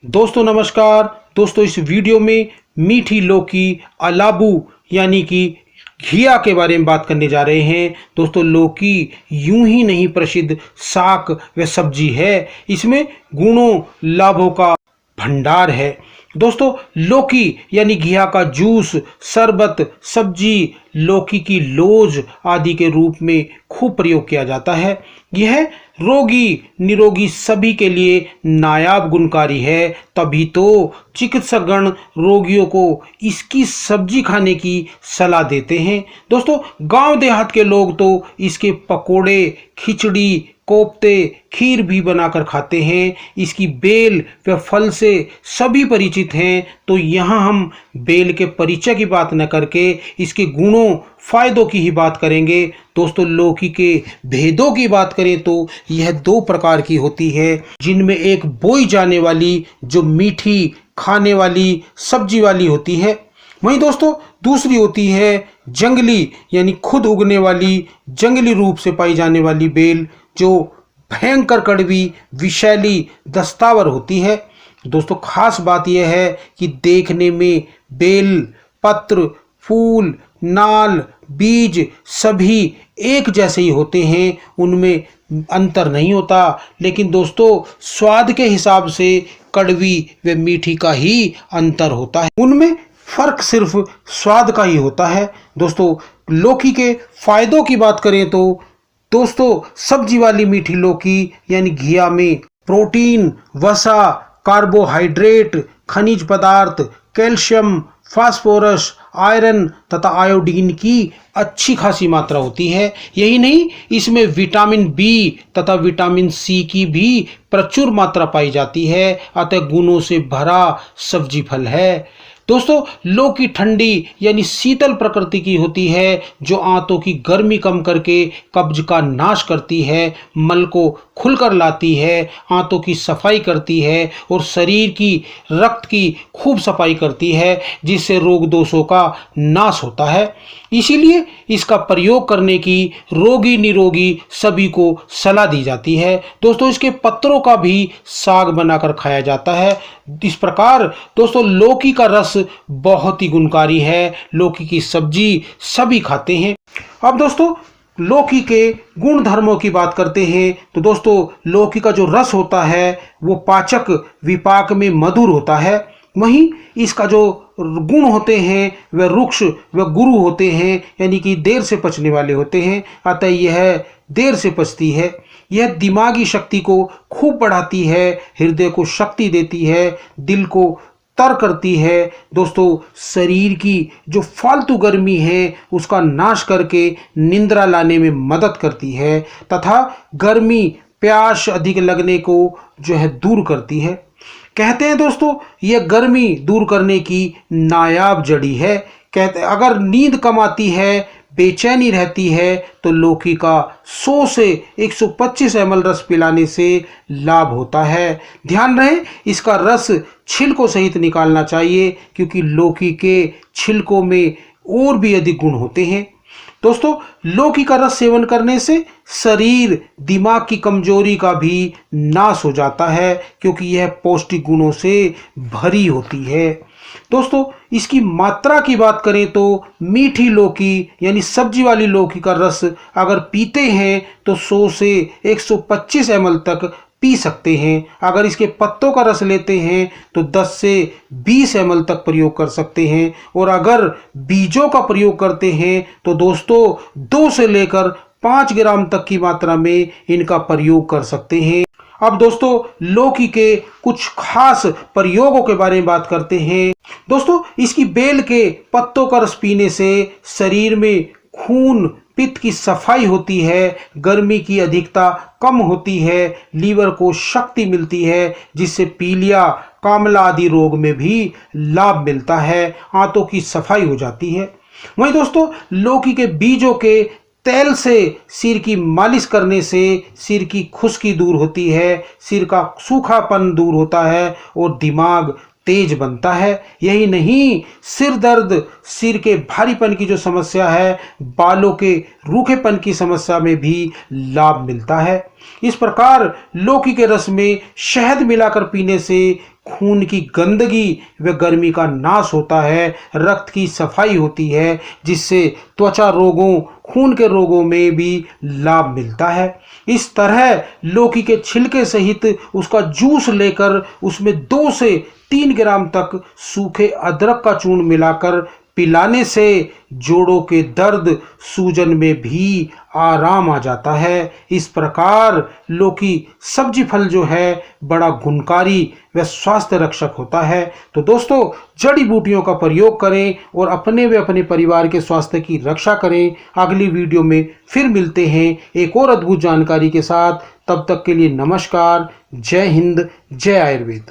दोस्तों नमस्कार। दोस्तों इस वीडियो में मीठी लौकी अलाबू यानी कि घिया के बारे में बात करने जा रहे हैं। दोस्तों लौकी यूं ही नहीं प्रसिद्ध शाक व सब्जी है, इसमें गुणों लाभों का भंडार है। दोस्तों लौकी यानी घिया का जूस, शरबत, सब्जी, लौकी की लोज आदि के रूप में खूब प्रयोग किया जाता है। यह रोगी निरोगी सभी के लिए नायाब गुणकारी है, तभी तो चिकित्सकगण रोगियों को इसकी सब्जी खाने की सलाह देते हैं। दोस्तों गांव देहात के लोग तो इसके पकोड़े, खिचड़ी, कोफ्ते, खीर भी बनाकर खाते हैं। इसकी बेल व फल से सभी परिचित हैं, तो यहाँ हम बेल के परिचय की बात न करके इसके गुणों फायदों की ही बात करेंगे। दोस्तों लौकी के भेदों की बात करें तो यह दो प्रकार की होती है, जिनमें एक बोई जाने वाली जो मीठी खाने वाली सब्जी वाली होती है, वहीं दोस्तों दूसरी होती है जंगली यानी खुद उगने वाली जंगली रूप से पाई जाने वाली बेल, जो भयंकर कड़वी विषैली दस्तावर होती है। दोस्तों खास बात यह है कि देखने में बेल, पत्र, फूल, नाल, बीज सभी एक जैसे ही होते हैं, उनमें अंतर नहीं होता, लेकिन दोस्तों स्वाद के हिसाब से कड़वी व मीठी का ही अंतर होता है। उनमें फर्क सिर्फ स्वाद का ही होता है। दोस्तों लौकी के फायदों की बात करें तो दोस्तों सब्जी वाली मीठी लौकी यानी घिया में प्रोटीन, वसा, कार्बोहाइड्रेट, खनिज पदार्थ, कैल्शियम, फास्फोरस, आयरन तथा आयोडीन की अच्छी खासी मात्रा होती है। यही नहीं, इसमें विटामिन बी तथा विटामिन सी की भी प्रचुर मात्रा पाई जाती है, अतः गुणों से भरा सब्जी फल है। दोस्तों लौकी ठंडी यानी शीतल प्रकृति की होती है, जो आंतों की गर्मी कम करके कब्ज का नाश करती है, मल को खुलकर लाती है, आंतों की सफाई करती है और शरीर की रक्त की खूब सफाई करती है, जिससे रोग दोषों का नाश होता है। इसीलिए इसका प्रयोग करने की रोगी निरोगी सभी को सलाह दी जाती है। दोस्तों इसके पत्रों का भी साग बनाकर खाया जाता है। इस प्रकार दोस्तों लौकी का रस बहुत ही गुणकारी है, लौकी की सब्जी सभी खाते हैं। अब दोस्तों लौकी के गुण धर्मों की बात करते हैं तो दोस्तों लौकी का जो रस होता है वो पाचक विपाक में मधुर होता है, वहीं इसका जो गुण होते हैं वह रुक्ष व गुरु होते हैं, यानी कि देर से पचने वाले होते हैं, अतः यह देर से पचती है। यह दिमागी शक्ति को खूब बढ़ाती है, हृदय को शक्ति देती है, दिल को तर करती है। दोस्तों शरीर की जो फालतू गर्मी है उसका नाश करके निंद्रा लाने में मदद करती है, तथा गर्मी प्यास अधिक लगने को जो है दूर करती है। कहते हैं दोस्तों यह गर्मी दूर करने की नायाब जड़ी है। कहते हैं अगर नींद कम आती है, बेचैनी रहती है, तो लौकी का 100 से 125 ml रस पिलाने से लाभ होता है। ध्यान रहे इसका रस छिलकों सहित निकालना चाहिए, क्योंकि लौकी के छिलकों में और भी अधिक गुण होते हैं। दोस्तों लौकी का रस सेवन करने से शरीर दिमाग की कमजोरी का भी नाश हो जाता है, क्योंकि यह पौष्टिक गुणों से भरी होती है। दोस्तों इसकी मात्रा की बात करें तो मीठी लौकी यानी सब्जी वाली लौकी का रस अगर पीते हैं तो 100 से 125 ml तक पी सकते हैं। अगर इसके पत्तों का रस लेते हैं तो 10 से 20 ml तक प्रयोग कर सकते हैं, और अगर बीजों का प्रयोग करते हैं तो दोस्तों 2 से लेकर 5 ग्राम तक की मात्रा में इनका प्रयोग कर सकते हैं। अब दोस्तों लौकी के कुछ खास प्रयोगों के बारे में बात करते हैं। दोस्तों इसकी बेल के पत्तों का रस पीने से शरीर में खून पित्त की सफाई होती है, गर्मी की अधिकता कम होती है, लीवर को शक्ति मिलती है, जिससे पीलिया, कामला आदि रोग में भी लाभ मिलता है, आंतों की सफाई हो जाती है। वहीं दोस्तों लौकी के बीजों के तेल से सिर की मालिश करने से सिर की खुश्की दूर होती है, सिर का सूखापन दूर होता है और दिमाग तेज बनता है। यही नहीं, सिर दर्द, सिर के भारीपन की जो समस्या है, बालों के रूखेपन की समस्या में भी लाभ मिलता है। इस प्रकार लौकी के रस में शहद मिलाकर पीने से खून की गंदगी व गर्मी का नाश होता है, रक्त की सफाई होती है, जिससे त्वचा रोगों, खून के रोगों में भी लाभ मिलता है। इस तरह लौकी के छिलके सहित उसका जूस लेकर उसमें 2 से 3 ग्राम तक सूखे अदरक का चूर्ण मिलाकर पिलाने से जोड़ों के दर्द, सूजन में भी आराम आ जाता है। इस प्रकार लौकी सब्जी फल जो है बड़ा गुणकारी व स्वास्थ्य रक्षक होता है। तो दोस्तों, जड़ी बूटियों का प्रयोग करें और अपने व अपने परिवार के स्वास्थ्य की रक्षा करें। अगली वीडियो में फिर मिलते हैं एक और अद्भुत जानकारी के साथ। तब तक के लिए नमस्कार। जय हिंद, जय आयुर्वेद।